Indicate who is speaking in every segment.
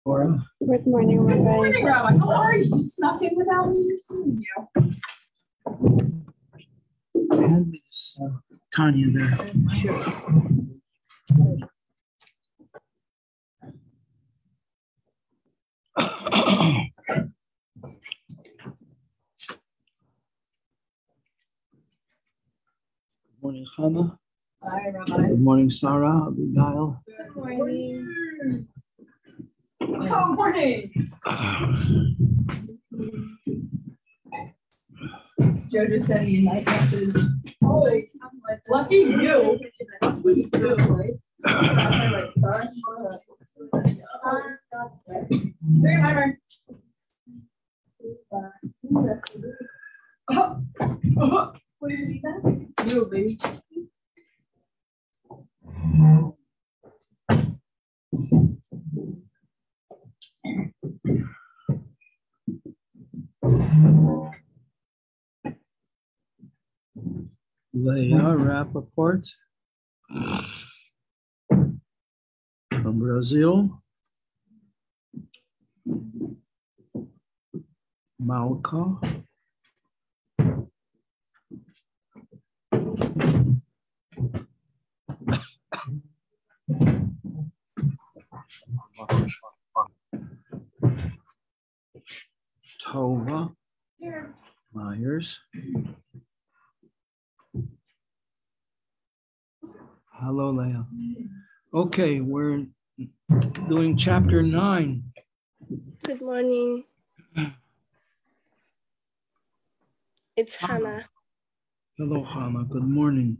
Speaker 1: Good morning, Rabbi.
Speaker 2: Good morning, Rabbi. How are you? You snuck in without me seeing you.
Speaker 3: Hand me this Tanya there.
Speaker 2: Sure.
Speaker 3: Good morning, Chama.
Speaker 2: Hi, Rabbi.
Speaker 3: Good morning, Sarah, Abigail.
Speaker 2: Good morning. Good morning. Joe just sent me a night message. Holy, lucky you. Lucky you. Hey, Mama. What do you need that? You, baby.
Speaker 3: Leah Rappaport from Brazil. Malca. Tova Myers. Hello, Leah. Okay, we're doing chapter 9.
Speaker 1: Good morning. It's Hannah.
Speaker 3: Hello, Hannah. Good morning.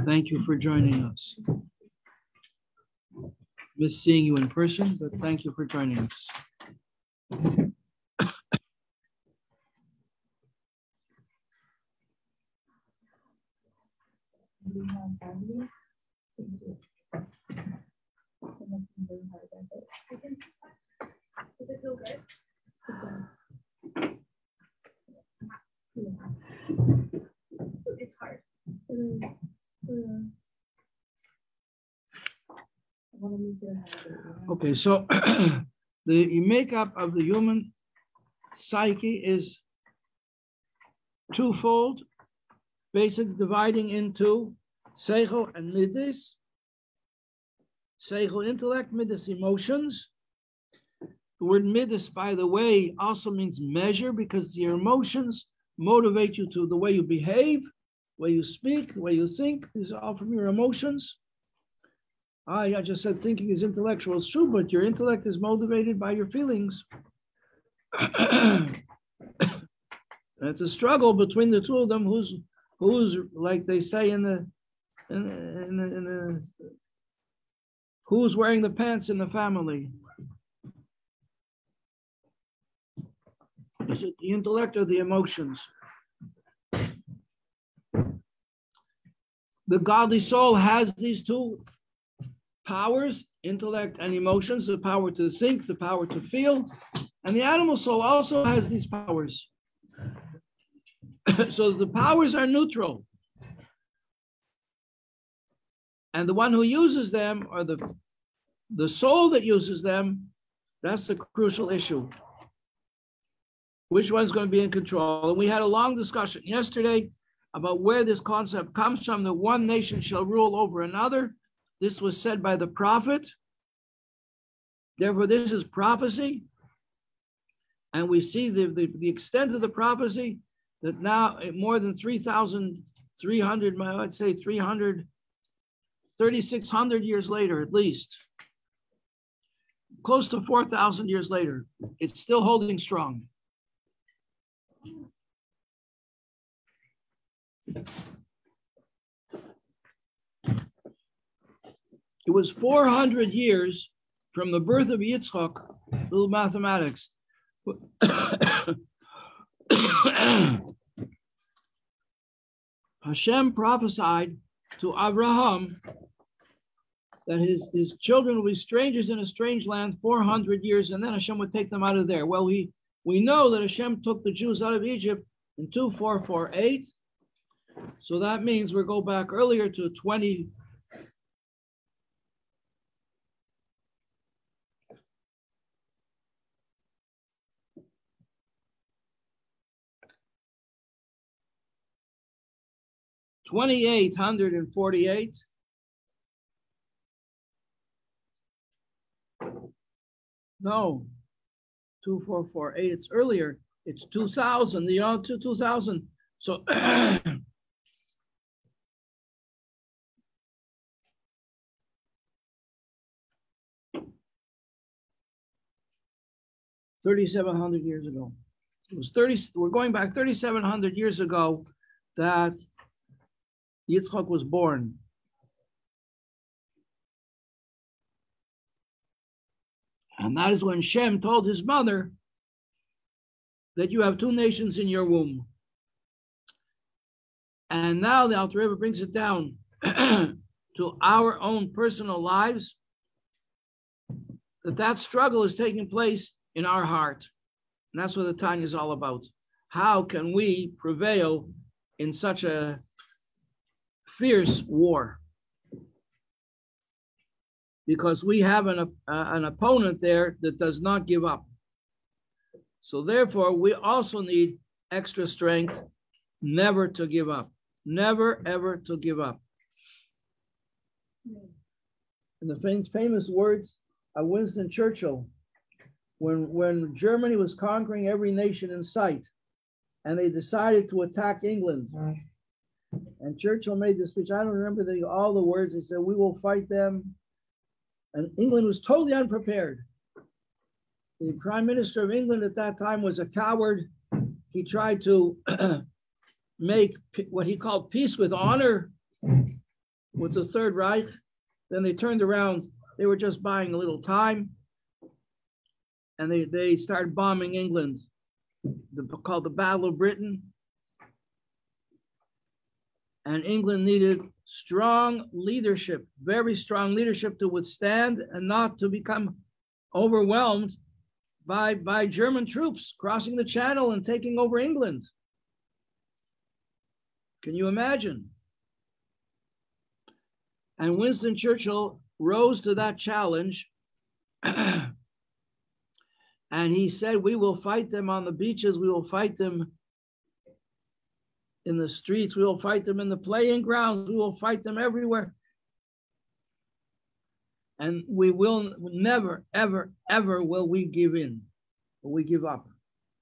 Speaker 3: Thank you for joining us. Miss seeing you in person, but thank you for joining us.
Speaker 2: Does it feel good? It's hard.
Speaker 3: Okay, so the makeup of the human psyche is twofold, basically dividing into Psyche and Midas. Psyche, intellect, Midas, emotions. The word Midas, by the way, also means measure, because your emotions motivate you to the way you behave, the way you speak, the way you think. These are all from your emotions. I just said thinking is intellectual. It's true, but your intellect is motivated by your feelings. It's a struggle between the two of them. Who's like they say in the who's wearing the pants in the family? Is it the intellect or the emotions? The godly soul has these two powers, intellect and emotions, the power to think, the power to feel. And the animal soul also has these powers. So the powers are neutral. And the one who uses them, or the soul that uses them, that's the crucial issue. Which one's going to be in control? And we had a long discussion yesterday about where this concept comes from, that one nation shall rule over another. This was said by the prophet. Therefore, this is prophecy. And we see the extent of the prophecy, that now more than 3,300, I'd say 3,600 years later, at least, close to 4,000 years later, it's still holding strong. It was 400 years from the birth of Yitzchak, little mathematics. Hashem prophesied to Abraham that his children will be strangers in a strange land 400 years, and then Hashem would take them out of there. Well, we know that Hashem took the Jews out of Egypt in 2448. So that means we go back earlier to 2,848. No, 2448. It's earlier. It's 2000. You know, 2000. So 3,700 years ago. It was 30. We're going back 3,700 years ago that Yitzchak was born. And that is when Shem told his mother that you have two nations in your womb. And now the Alter Rebbe brings it down to our own personal lives, that struggle is taking place in our heart. And that's what the Tanya is all about. How can we prevail in such a fierce war? Because we have an opponent there that does not give up. So therefore, we also need extra strength, never to give up. Never, ever to give up. And the famous words of Winston Churchill, when Germany was conquering every nation in sight, and they decided to attack England. And Churchill made this speech. I don't remember all the words. He said, "We will fight them." And England was totally unprepared. The Prime Minister of England at that time was a coward. He tried to make what he called peace with honor with the Third Reich. Then they turned around. They were just buying a little time. And they started bombing England, called the Battle of Britain. And England needed strong leadership, very strong leadership to withstand and not to become overwhelmed by German troops crossing the Channel and taking over England. Can you imagine? And Winston Churchill rose to that challenge. And he said, "We will fight them on the beaches. We will fight them in the streets. We will fight them in the playing grounds. We will fight them everywhere. And we will never, ever, ever will we give in. Will we give up?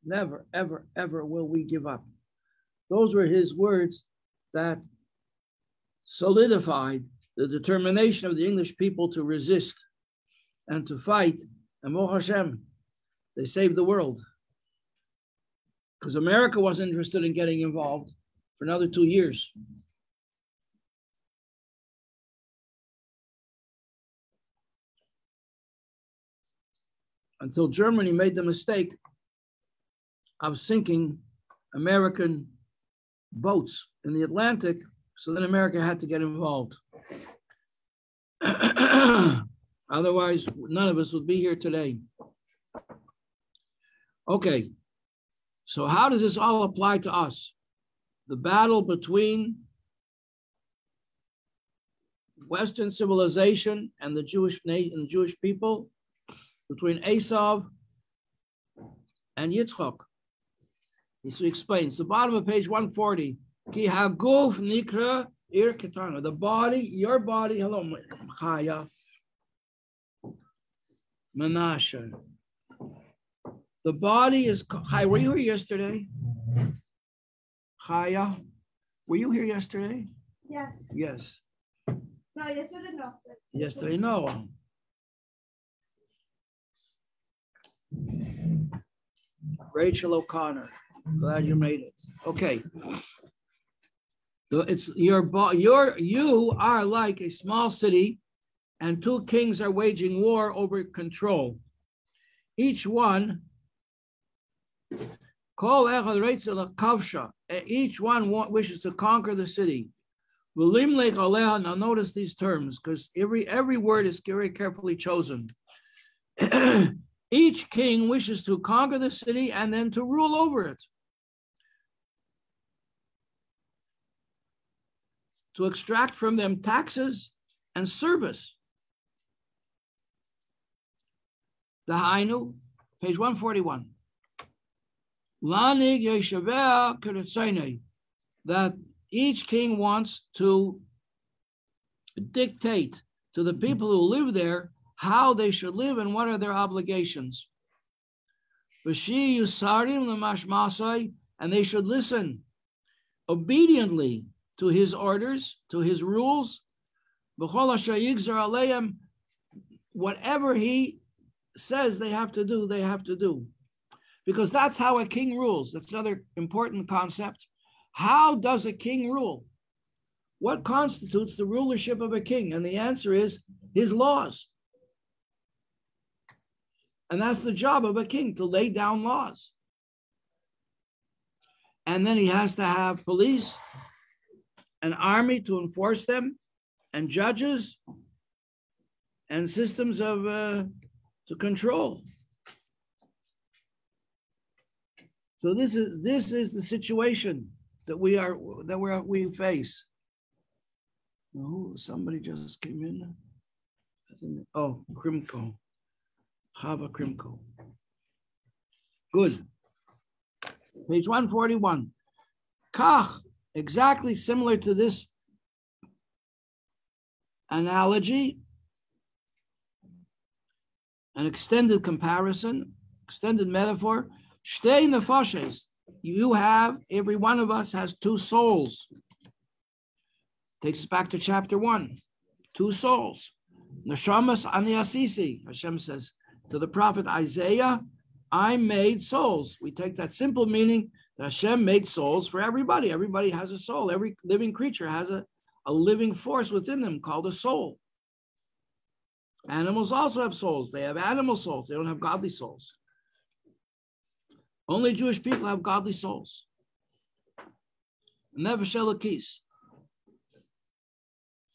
Speaker 3: Never, ever, ever will we give up." Those were his words that solidified the determination of the English people to resist and to fight. And Baruch Hashem, they saved the world. Because America wasn't interested in getting involved for another 2 years. Until Germany made the mistake of sinking American boats in the Atlantic, so then America had to get involved. Otherwise, none of us would be here today. Okay, so how does this all apply to us? The battle between Western civilization and the Jewish people, between Esav and Yitzchak. He explains, the bottom of page 140, Ki haguf nikra ir ketana. The body, your body, hello, Chaya, Menashe. The body is, Chaya, were you here yesterday? Chaya, were you here yesterday?
Speaker 1: Yes.
Speaker 3: Yes.
Speaker 1: No, yesterday no.
Speaker 3: Yesterday, no. Rachel O'Connor, glad you made it. Okay. It's you are like a small city, and two kings are waging war over control. Each one, each one wishes to conquer the city. Now notice these terms, because every word is very carefully chosen. Each king wishes to conquer the city and then to rule over it. To extract from them taxes and service. The Hainu, page 141. That Each king wants to dictate to the people who live there how they should live and what are their obligations. And they should listen obediently to his orders, to his rules. Whatever he says they have to do, they have to do. Because that's how a king rules. That's another important concept. How does a king rule? What constitutes the rulership of a king? And the answer is his laws. And that's the job of a king, to lay down laws. And then he has to have police, an army to enforce them, and judges, and systems of to control. So this is the situation that we face. Oh, somebody just came in. Oh, Krimko. Chava Krimko. Good. Page 141. Kach, exactly similar to this analogy, an extended comparison, extended metaphor. Shtei nefashes. You have, every one of us has two souls. Takes us back to chapter 1. Two souls. Neshamas ani asisi. Hashem says to the prophet Isaiah, I made souls. We take that simple meaning that Hashem made souls for everybody. Everybody has a soul. Every living creature has a living force within them called a soul. Animals also have souls. They have animal souls. They don't have godly souls. Only Jewish people have godly souls. Never shelakis.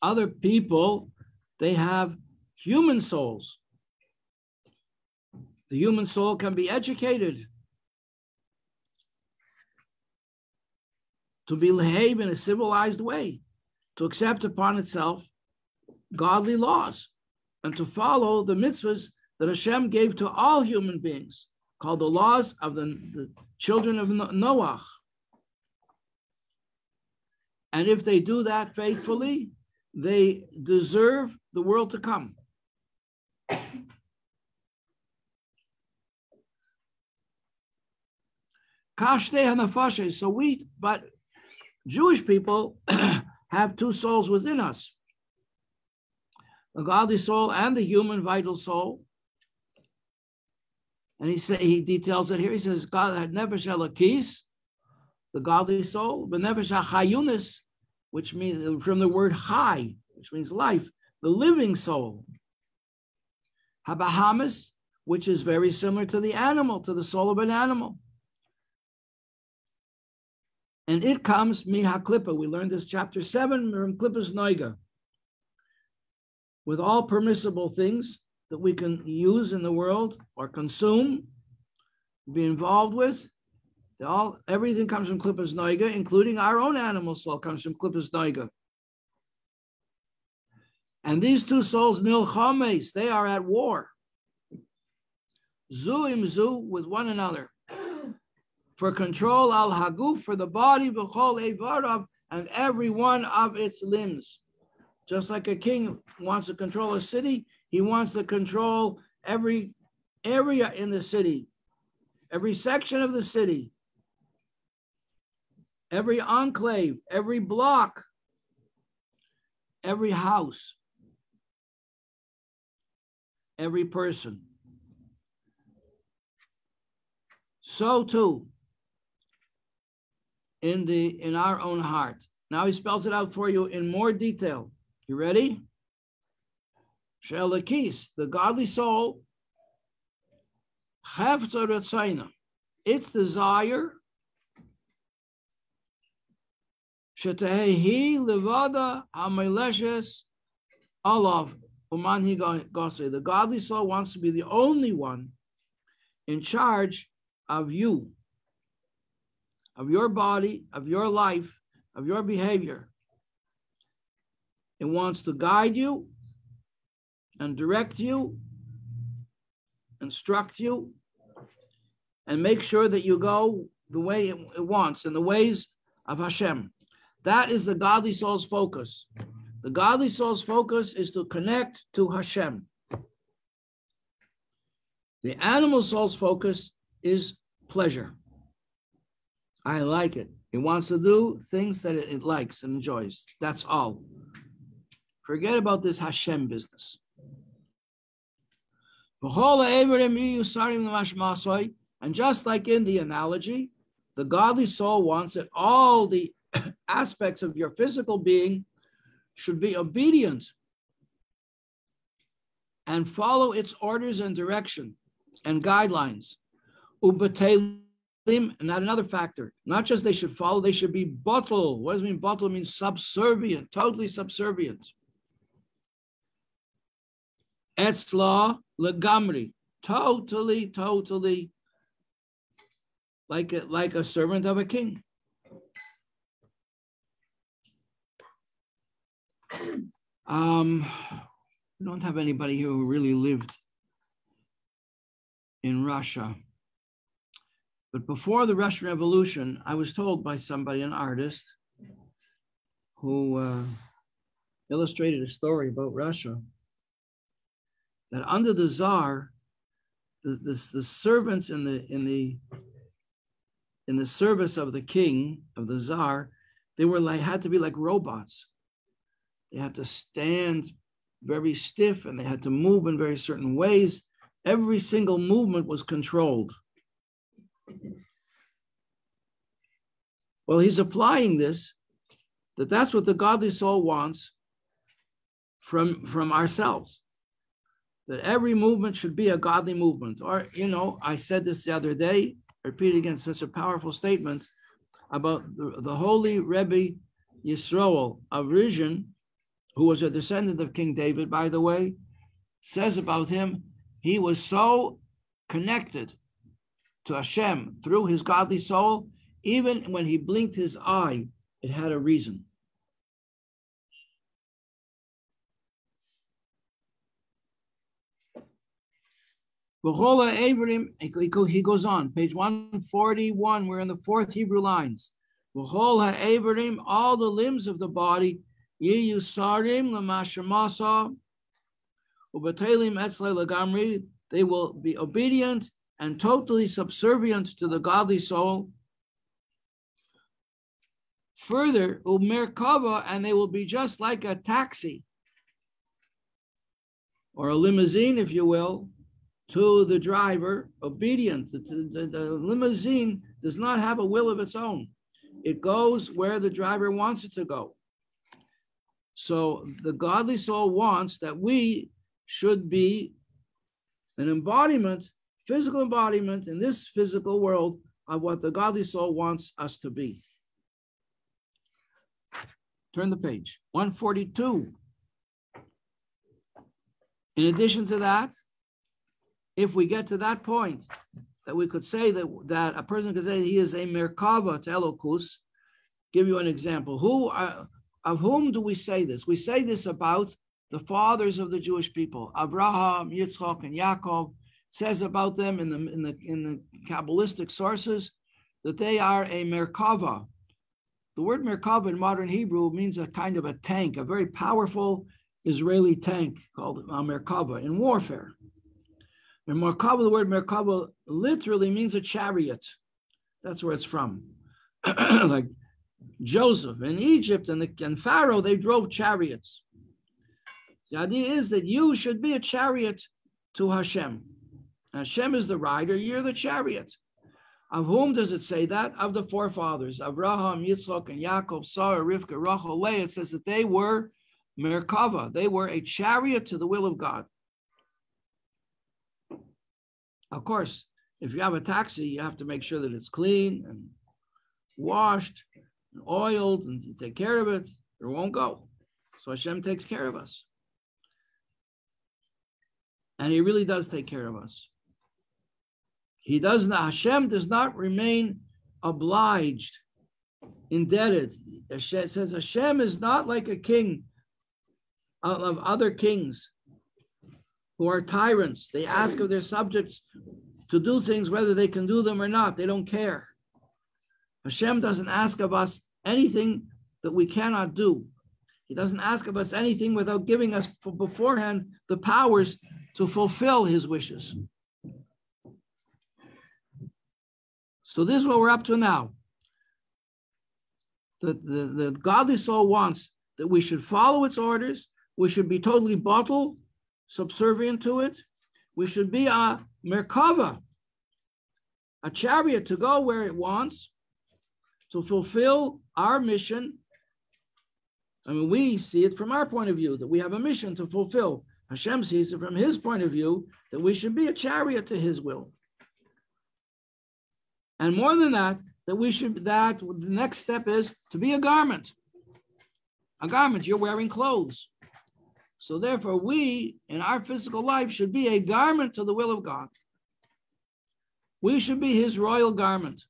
Speaker 3: Other people, they have human souls. The human soul can be educated to behave in a civilized way, to accept upon itself godly laws, and to follow the mitzvahs that Hashem gave to all human beings, called the laws of the children of Noah. And if they do that faithfully, they deserve the world to come. But Jewish people have two souls within us, the godly soul and the human vital soul. And he details it here. He says, God had never shalakis, the godly soul, but never shachayunis, which means from the word chai, which means life, the living soul. Habahamis, which is very similar to the animal, to the soul of an animal. And it comes miha klippa. We learned this chapter 7 from klippas noiga. With all permissible things that we can use in the world or consume, be involved with, everything comes from klippas noiga, including our own animal soul comes from klippas noiga. And these two souls, nilchames, they are at war. Zu im zu, with one another. For control al haguf, for the body, v'chol evarav, and every one of its limbs. Just like a king wants to control a city, he wants to control every area in the city, every section of the city, every enclave, every block, every house, every person. So too, in our own heart. Now he spells it out for you in more detail. You ready? Shelakis, the godly soul, its desire, Shetehi levada ameleshes alav uman higase. The godly soul wants to be the only one in charge of you, of your body, of your life, of your behavior. It wants to guide you and direct you, instruct you, and make sure that you go the way it wants, in the ways of Hashem. That is the godly soul's focus. The godly soul's focus is to connect to Hashem. The animal soul's focus is pleasure. I like it. It wants to do things that it likes and enjoys. That's all. Forget about this Hashem business. And just like in the analogy, the godly soul wants that all the aspects of your physical being should be obedient and follow its orders and direction and guidelines. And not another factor, not just they should follow, they should be batul. What does it mean batul? It means subservient, totally subservient. Etzla legamri, totally like a servant of a king. We don't have anybody here who really lived in Russia. But before the Russian Revolution, I was told by somebody, an artist, who illustrated a story about Russia, that under the Tsar, the servants in the service of the king, of the Tsar, they had to be like robots. They had to stand very stiff and they had to move in very certain ways. Every single movement was controlled. Well, he's applying this, that's what the godly soul wants from ourselves. That every movement should be a godly movement. Or, I said this the other day, repeat again, such a powerful statement about the holy Rebbe Yisroel of Rizhin, who was a descendant of King David, by the way, says about him, he was so connected to Hashem through his godly soul, even when he blinked his eye, it had a reason. He goes on, page 141, we're in the fourth Hebrew lines. All the limbs of the body, they will be obedient and totally subservient to the godly soul. Further, and they will be just like a taxi or a limousine, if you will, to the driver, obedient. The limousine does not have a will of its own. It goes where the driver wants it to go. So the godly soul wants that we should be an embodiment, physical embodiment in this physical world of what the godly soul wants us to be. Turn the page, 142. In addition to that, if we get to that point, that we could say that a person could say he is a merkava to Elokus. Give you an example. Of whom do we say this? We say this about the fathers of the Jewish people, Abraham, Yitzchak, and Yaakov. It says about them in the Kabbalistic sources that they are a merkava. The word merkava in modern Hebrew means a kind of a tank, a very powerful Israeli tank called a merkava in warfare. And merkava, the word merkava literally means a chariot. That's where it's from. Like Joseph in Egypt and Pharaoh, they drove chariots. The idea is that you should be a chariot to Hashem. Hashem is the rider, you're the chariot. Of whom does it say that? Of the forefathers, Abraham, Yitzchak, and Yaakov, Sarah, Rivka, Rachel, Leah. It says that they were merkava. They were a chariot to the will of God. Of course, if you have a taxi, you have to make sure that it's clean and washed and oiled, and you take care of it, it won't go. So Hashem takes care of us. And he really does take care of us. Hashem does not remain obliged, indebted. It says Hashem is not like a king of other kings who are tyrants. They ask of their subjects to do things whether they can do them or not. They don't care. Hashem doesn't ask of us anything that we cannot do. He doesn't ask of us anything without giving us beforehand the powers to fulfill his wishes. So this is what we're up to now. The godly soul wants that we should follow its orders. We should be totally bottled, subservient to it. We should be a Merkava, a chariot to go where it wants, to fulfill our mission. I mean, we see it from our point of view, that we have a mission to fulfill. Hashem sees it from his point of view, that we should be a chariot to his will. And more than that, the next step is to be a garment. A garment, you're wearing clothes. So therefore, we, in our physical life, should be a garment to the will of God. We should be his royal garment.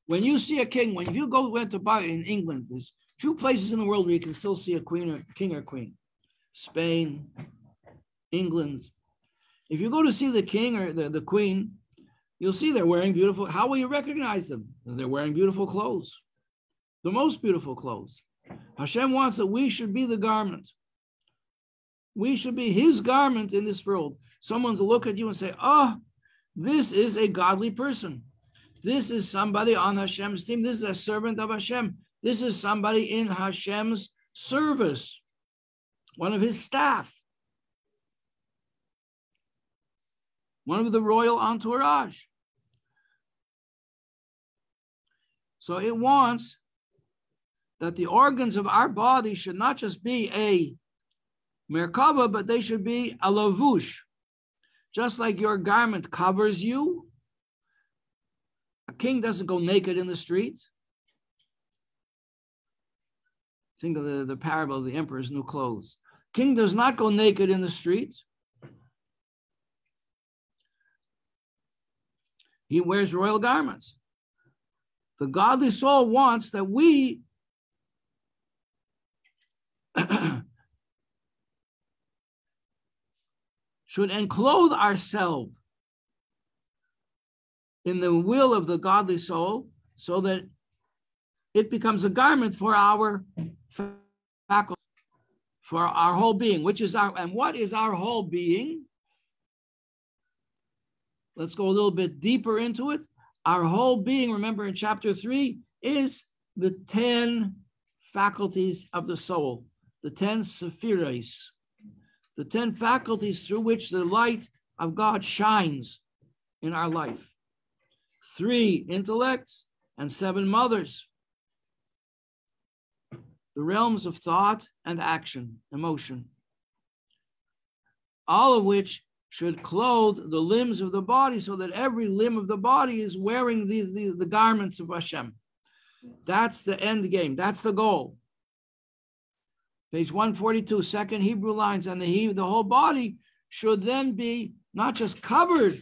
Speaker 3: When you see a king, went to buy in England, there's few places in the world where you can still see a king or queen. Spain, England. If you go to see the king or the queen, you'll see they're wearing beautiful. How will you recognize them? Because they're wearing beautiful clothes, the most beautiful clothes. Hashem wants that we should be the garment. We should be his garment in this world. Someone to look at you and say, oh, this is a godly person. This is somebody on Hashem's team. This is a servant of Hashem. This is somebody in Hashem's service, one of his staff, one of the royal entourage. So it wants that the organs of our body should not just be a merkava, but they should be a lavush. Just like your garment covers you, a king doesn't go naked in the streets. Think of the parable of the emperor's new clothes. King does not go naked in the streets. He wears royal garments. The godly soul wants that we should enclothe ourselves in the will of the godly soul so that it becomes a garment for our faculty, for our whole being, and what is our whole being? Let's go a little bit deeper into it. Our whole being, remember in chapter 3, is the 10 faculties of the soul, the 10 sephiros, the 10 faculties through which the light of God shines in our life. 3 intellects and 7 mothers. The realms of thought and action, emotion, all of which should clothe the limbs of the body so that every limb of the body is wearing the garments of Hashem. That's the end game. That's the goal. Page 142, second Hebrew lines, and the whole body should then be not just covered,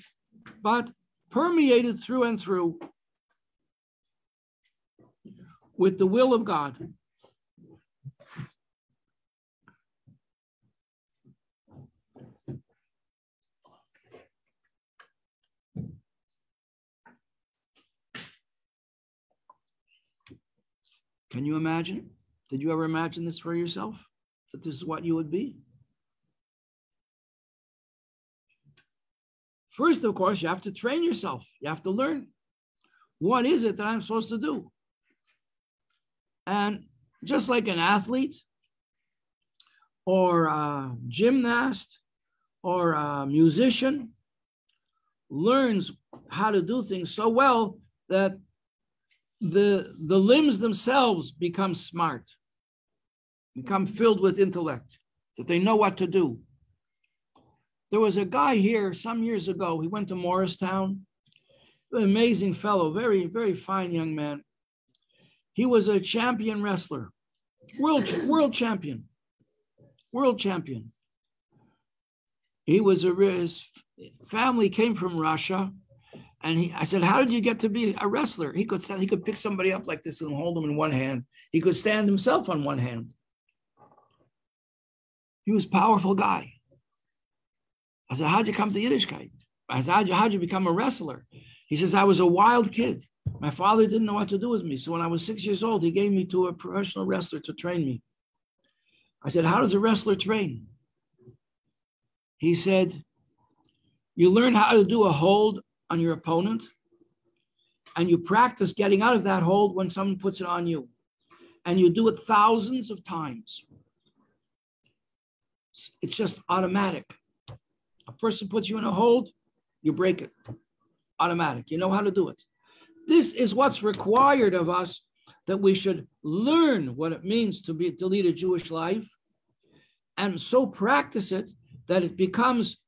Speaker 3: but permeated through and through with the will of God. Can you imagine? Did you ever imagine this for yourself? That this is what you would be? First, of course, you have to train yourself. You have to learn. What is it that I'm supposed to do? And just like an athlete or a gymnast or a musician learns how to do things so well that the limbs themselves become smart, become filled with intellect, that they know what to do. There was a guy here some years ago. He went to Morristown, an amazing fellow, very, very fine young man. He was a champion wrestler, world champion. He was his family came from Russia. And I said, how did you get to be a wrestler? He could pick somebody up like this and hold them in one hand. He could stand himself on one hand. He was a powerful guy. I said, how'd you come to Yiddishkeit? I said, how'd you become a wrestler? He says, I was a wild kid. My father didn't know what to do with me. So when I was 6 years old, he gave me to a professional wrestler to train me. I said, how does a wrestler train? He said, you learn how to do a hold on your opponent, and you practice getting out of that hold when someone puts it on you. And you do it thousands of times. It's just automatic. A person puts you in a hold, you break it. Automatic. You know how to do it. This is what's required of us, that we should learn what it means to lead a Jewish life, and so practice it that it becomes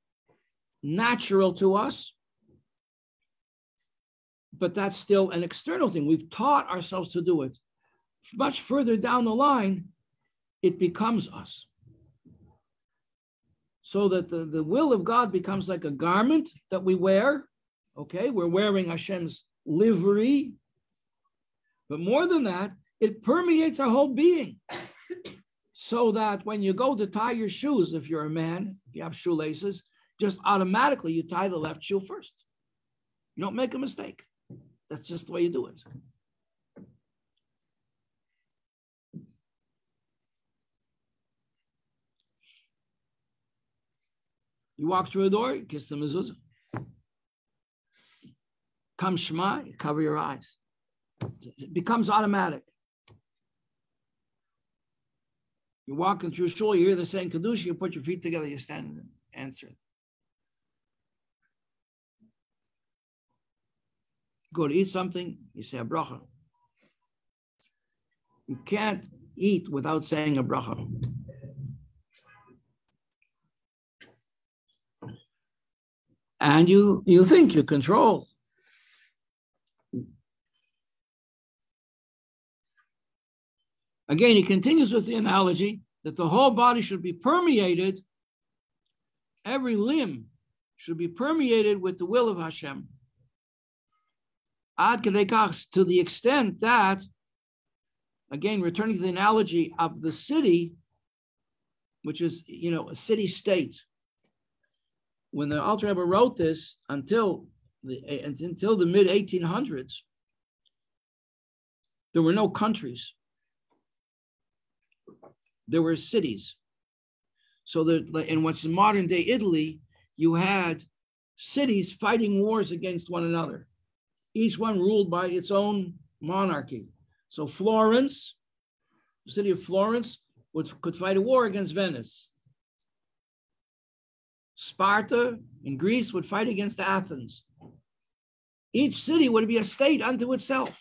Speaker 3: natural to us. But that's still an external thing. We've taught ourselves to do it. Much further down the line, it becomes us. So that the will of God becomes like a garment that we wear. Okay, we're wearing Hashem's livery. But more than that, it permeates our whole being. So that when you go to tie your shoes, if you're a man, if you have shoelaces, just automatically you tie the left shoe first. You don't make a mistake. That's just the way you do it. You walk through a door, you kiss the mezuzah. Come Shema, you cover your eyes. It becomes automatic. You're walking through shul, you hear the saying Kaddish, you put your feet together, you stand and answer. Go to eat something, you say a bracha. You can't eat without saying a bracha. And you think you control. Again, he continues with the analogy that the whole body should be permeated, every limb should be permeated with the will of Hashem. Ad kedei kach, to the extent that, again, returning to the analogy of the city, which is, a city-state. When the Alter Rebbe wrote this, until the mid-1800s, there were no countries. There were cities. So that in what's in modern day Italy, you had cities fighting wars against one another, each one ruled by its own monarchy. So Florence, the city of Florence, could fight a war against Venice. Sparta in Greece would fight against Athens. Each city would be a state unto itself.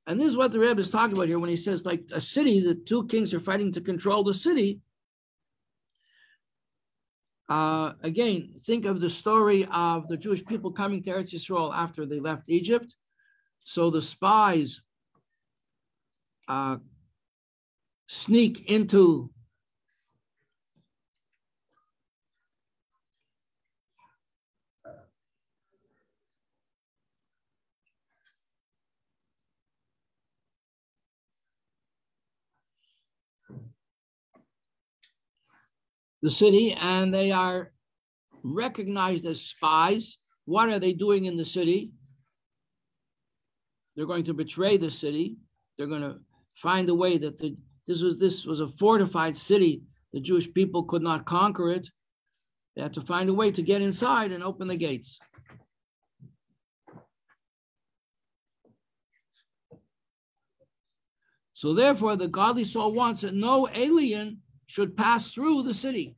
Speaker 3: And this is what the Rebbe is talking about here when he says, like a city, the two kings are fighting to control the city. Again, think of the story of the Jewish people coming to Eretz Yisrael after they left Egypt. So the spies sneak into the city, and they are recognized as spies. What are they doing in the city? They're going to betray the city. They're going to find a way that this was a fortified city. The Jewish people could not conquer it. They had to find a way to get inside and open the gates. So therefore, the godly soul wants that no alien should pass through the city.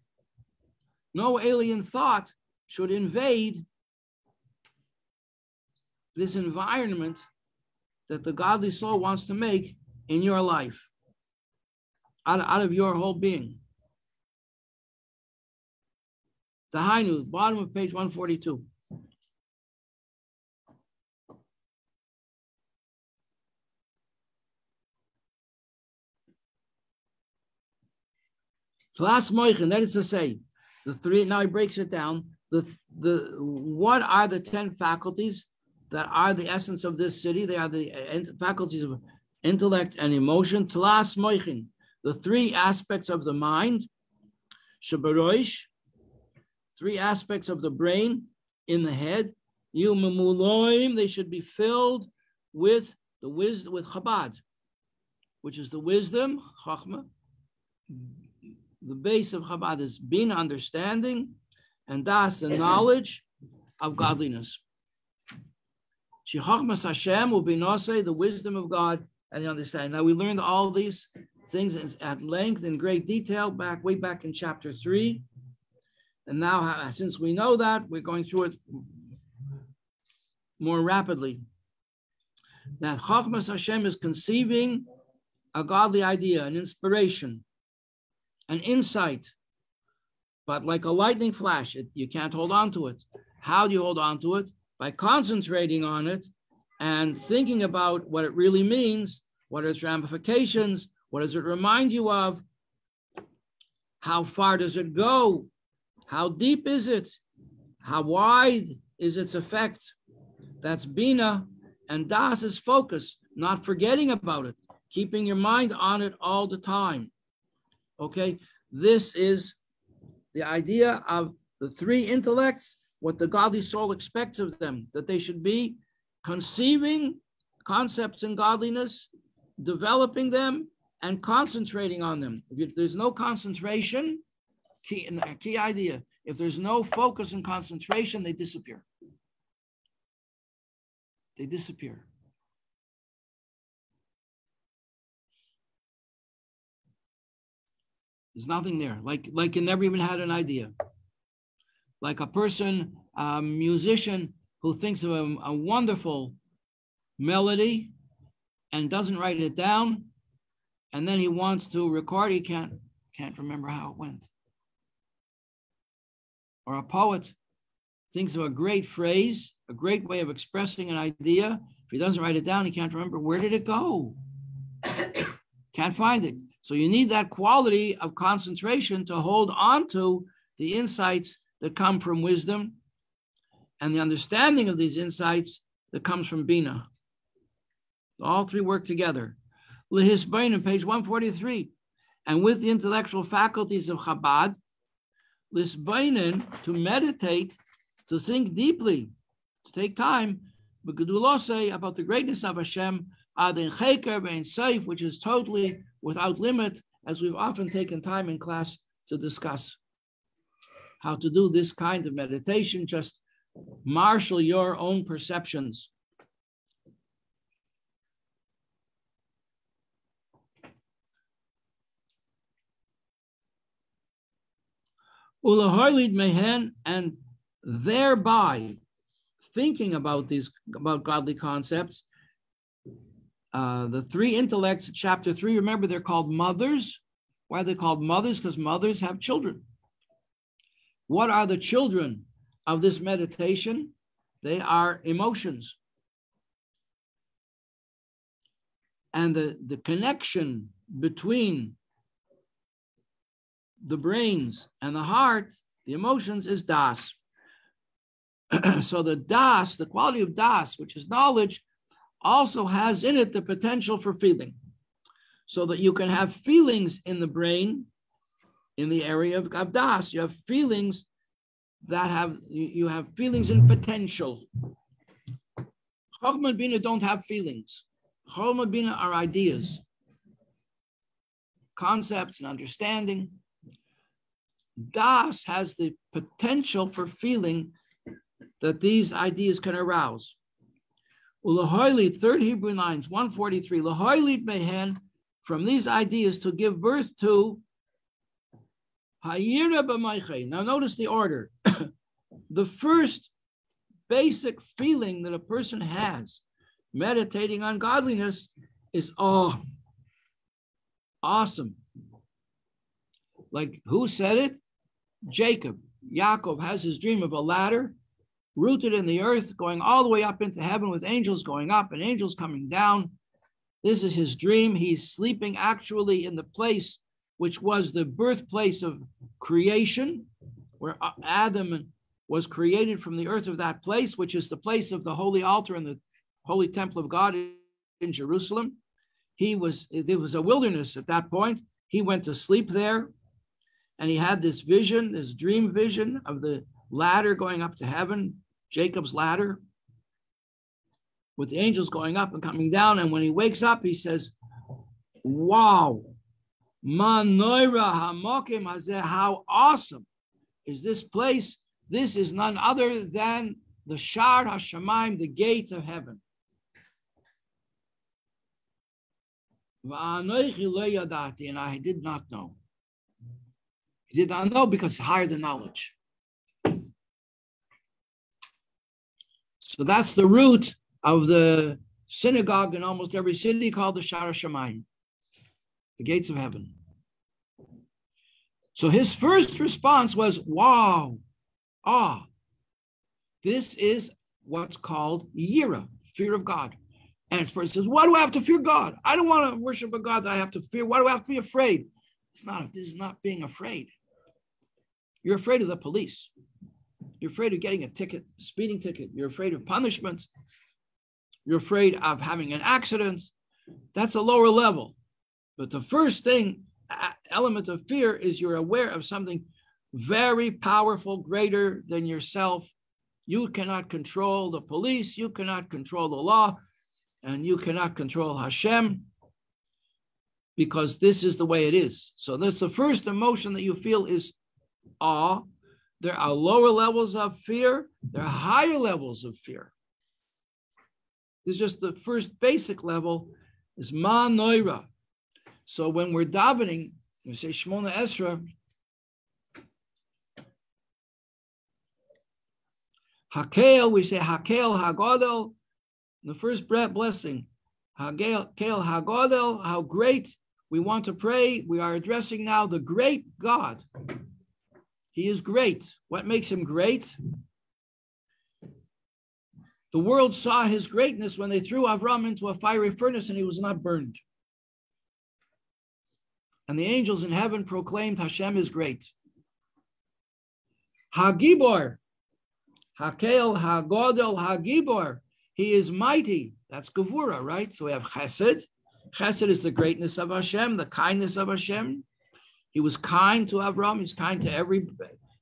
Speaker 3: No alien thought should invade this environment that the godly soul wants to make in your life, out of your whole being. The Hainu, bottom of page 142. Tlas moichin, that is to say, the three, now he breaks it down. What are the 10 faculties that are the essence of this city? They are the faculties of intellect and emotion. Tlas moichin, the 3 aspects of the mind. Shabaroish, 3 aspects of the brain in the head. Yumamuloim, they should be filled with the wisdom, with Chabad, which is the wisdom, Chachma. The base of Chabad is Bina, understanding, and Das, the knowledge of godliness. Chachmas Hashem will be Nosei, the wisdom of God and the understanding. Now we learned all these things at length in great detail way back in chapter 3. And now, since we know that, we're going through it more rapidly. That Chachmas Hashem is conceiving a godly idea, an inspiration, an insight, but like a lightning flash, you can't hold on to it. How do you hold on to it? By concentrating on it and thinking about what it really means, what are its ramifications, what does it remind you of, how far does it go, how deep is it, how wide is its effect. That's Bina, and Das is focus, not forgetting about it, keeping your mind on it all the time. Okay, this is the idea of the three intellects, what the godly soul expects of them, that they should be conceiving concepts in godliness, developing them, and concentrating on them. If there's no concentration, key idea, if there's no focus and concentration, they disappear. They disappear. There's nothing there, like you never even had an idea. Like a person, a musician who thinks of a wonderful melody and doesn't write it down, and then he wants to record, he can't remember how it went. Or a poet thinks of a great phrase, a great way of expressing an idea. If he doesn't write it down, he can't remember, where did it go? Can't find it. So you need that quality of concentration to hold on to the insights that come from wisdom and the understanding of these insights that comes from Bina. All three work together. Lihisbain, page 143. And with the intellectual faculties of Chabad, Lisbainen, to meditate, to think deeply, to take time, B'gedulosei, about the greatness of Hashem, Adin Cheker Bein Seif, which is totally without limit, as we've often taken time in class to discuss. How to do this kind of meditation, just marshal your own perceptions. Ulaharlid mehen, and thereby thinking about godly concepts, the three intellects, chapter 3, remember they're called mothers. Why are they called mothers? Because mothers have children. What are the children of this meditation? They are emotions. And the connection between the brains and the heart, the emotions, is Das. So the Das, the quality of Das, which is knowledge, also has in it the potential for feeling. So that you can have feelings in the brain, in the area of Das. You have feelings that you have feelings in potential. Chochmah and Bina don't have feelings. Chochmah and Bina are ideas, concepts and understanding. Das has the potential for feeling that these ideas can arouse. Ulahoili, third Hebrew lines, 143. Lahoili mehen, from these ideas to give birth to Hayira b'maychei. Now notice the order. The first basic feeling that a person has meditating on godliness is awe. Awesome. Like, who said it? Jacob. Yaakov has his dream of a ladder rooted in the earth, going all the way up into heaven with angels going up and angels coming down. This is his dream. He's sleeping actually in the place which was the birthplace of creation, where Adam was created from the earth of that place, which is the place of the holy altar and the holy temple of God in Jerusalem. It was a wilderness at that point. He went to sleep there, and he had this vision, this dream vision of the ladder going up to heaven, Jacob's ladder, with the angels going up and coming down. And when he wakes up, he says, wow, how awesome is this place? This is none other than the Shar HaShamayim, the gate of heaven. And I did not know. He did not know because it's higher than knowledge. So that's the root of the synagogue in almost every city called the Shar HaShamayim, the gates of heaven. So his first response was, wow, this is what's called yira, fear of God. And first says, why do I have to fear God? I don't want to worship a God that I have to fear. Why do I have to be afraid? This is not being afraid. You're afraid of the police. You're afraid of getting a ticket, a speeding ticket. You're afraid of punishment. You're afraid of having an accident. That's a lower level. But the first element of fear is you're aware of something very powerful, greater than yourself. You cannot control the police. You cannot control the law. And you cannot control Hashem, because this is the way it is. So that's the first emotion that you feel is awe. There are lower levels of fear. There are higher levels of fear. This is just the first basic level is ma noira. So when we're davening, we say Shmona Esra, Hakel, we say Hakel Hagodel. The first blessing, Hakel Hagodel, how great. We want to pray. We are addressing now the great God. He is great. What makes him great? The world saw his greatness when they threw Avram into a fiery furnace and he was not burned. And the angels in heaven proclaimed Hashem is great. Hagibor, Hakel Hagodel Hagibor. He is mighty. That's Gevura, right? So we have Chesed. Chesed is the greatness of Hashem, the kindness of Hashem. He was kind to Avram. He's kind to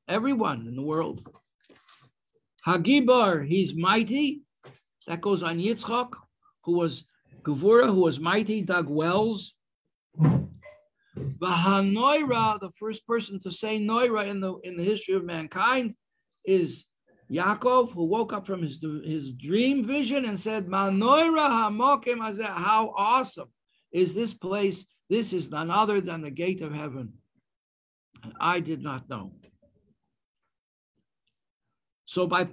Speaker 3: everyone in the world. Hagibor, he's mighty. That goes on Yitzchak, who was Gevura, who was mighty, dug wells. V'hanoira, the first person to say Noira in the history of mankind is Yaakov, who woke up from his dream vision and said, Manoira hamokim hazeh, how awesome is this place? This is none other than the gate of heaven. And I did not know. So by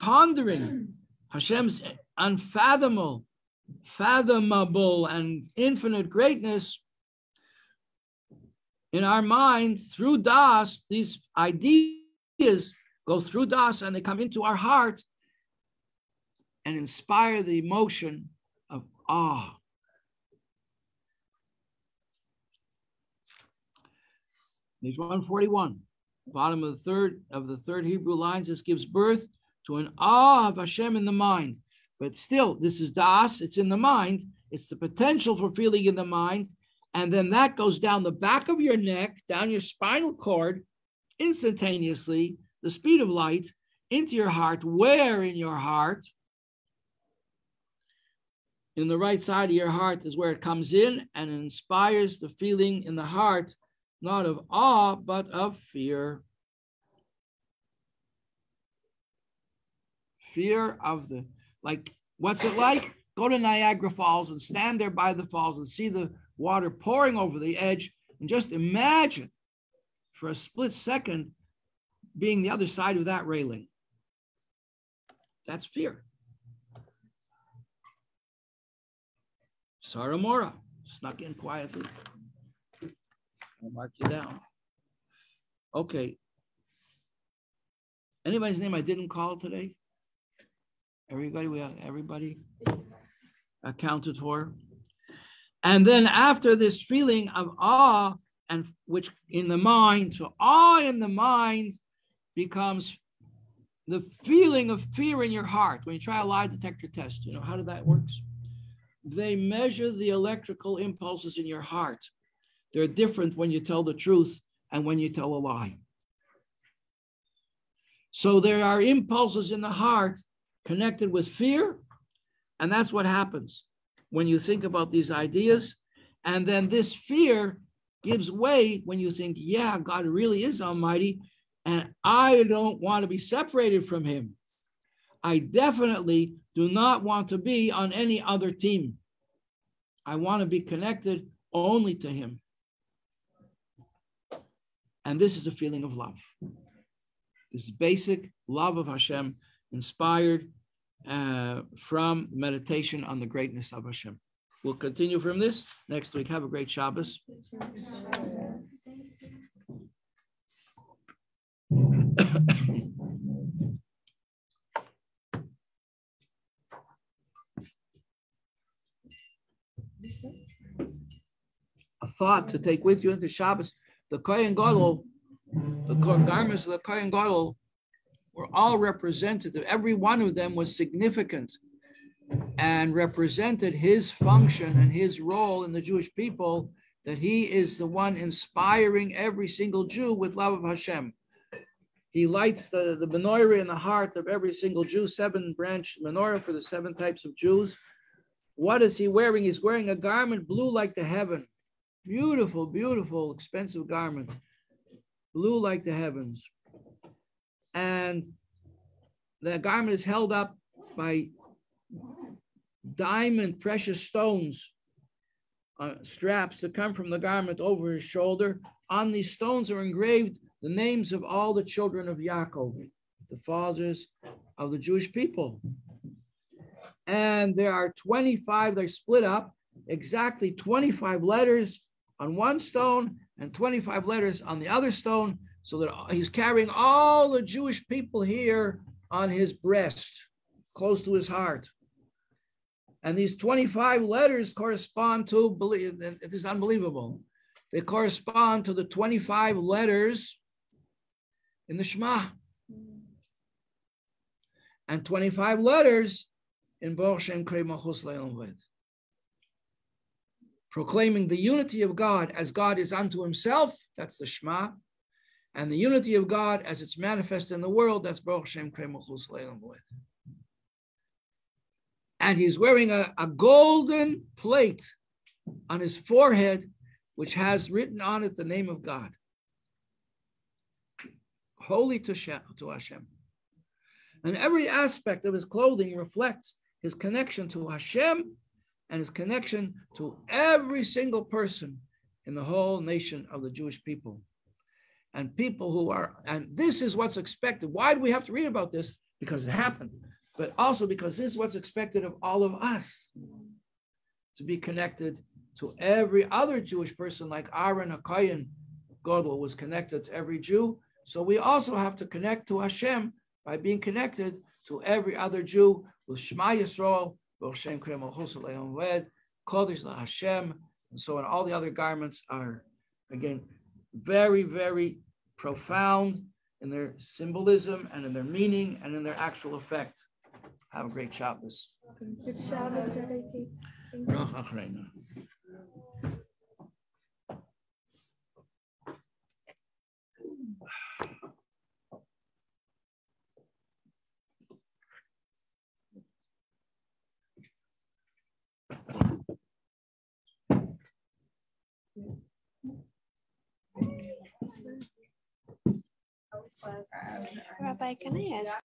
Speaker 3: pondering Hashem's unfathomable, fathomable and infinite greatness in our mind, through Das, these ideas go through Das and they come into our heart and inspire the emotion of awe. Page 141, bottom of the third Hebrew lines, this gives birth to an awe of Hashem in the mind. But still, this is Das, it's in the mind, it's the potential for feeling in the mind, and then that goes down the back of your neck, down your spinal cord, instantaneously, the speed of light, into your heart. Where in your heart? In the right side of your heart is where it comes in and it inspires the feeling in the heart, not of awe, but of fear. Fear of what's it like? Go to Niagara Falls and stand there by the falls and see the water pouring over the edge and just imagine for a split second being the other side of that railing. That's fear. Sarah Mora snuck in quietly. I'll mark you down. Okay. Anybody's name I didn't call today? Everybody accounted for. And then after this feeling of awe, and which in the mind, so awe in the mind becomes the feeling of fear in your heart. When you try a lie detector test, you know how that works? They measure the electrical impulses in your heart. They're different when you tell the truth and when you tell a lie. So there are impulses in the heart connected with fear And that's what happens when you think about these ideas. And then this fear gives way when you think, yeah, God really is almighty, and I don't want to be separated from him. I definitely do not want to be on any other team. I want to be connected only to him. And this is a feeling of love. This is basic love of Hashem, inspired from meditation on the greatness of Hashem. We'll continue from this next week. Have a great Shabbos. A thought to take with you into Shabbos. The Kohen Gadol, the garments of the Kohen Gadol were all representative. Every one of them was significant and represented his function and his role in the Jewish people, that he is the one inspiring every single Jew with love of Hashem. He lights the menorah in the heart of every single Jew, 7-branch menorah for the 7 types of Jews. What is he wearing? He's wearing a garment blue like the heaven. Beautiful, beautiful, expensive garment. Blue like the heavens. And the garment is held up by diamond precious stones, straps that come from the garment over his shoulder. On these stones are engraved the names of all the children of Yaakov, the fathers of the Jewish people. And there are 25, they're split up, exactly 25 letters on one stone and 25 letters on the other stone, so that he's carrying all the Jewish people here on his breast, close to his heart. And these 25 letters correspond to, it is unbelievable, they correspond to the 25 letters in the Shema. And 25 letters in Baruch Shem Krei Malchus Le'olam Ved. Proclaiming the unity of God as God is unto himself, that's the Shema. And the unity of God as it's manifest in the world, that's Baruch Shem Krei Malchus Le'olam Ved. And he's wearing a golden plate on his forehead, which has written on it the name of God. Holy to Hashem. And every aspect of his clothing reflects his connection to Hashem and his connection to every single person in the whole nation of the Jewish people. And people who are, and this is what's expected. Why do we have to read about this? Because it happened, but also because this is what's expected of all of us, to be connected to every other Jewish person, like Aaron HaKohen Gadol was connected to every Jew. So we also have to connect to Hashem by being connected to every other Jew with Shema Yisrael, Baruch Shem Krei Malchus Le'olam Ved, Kodesh LaHashem, and so on. All the other garments are, again, very, very profound in their symbolism and in their meaning and in their actual effect. Have a great Shabbos.
Speaker 1: Good Shabbos, Rabbi Pape.
Speaker 4: Rabbi, can I ask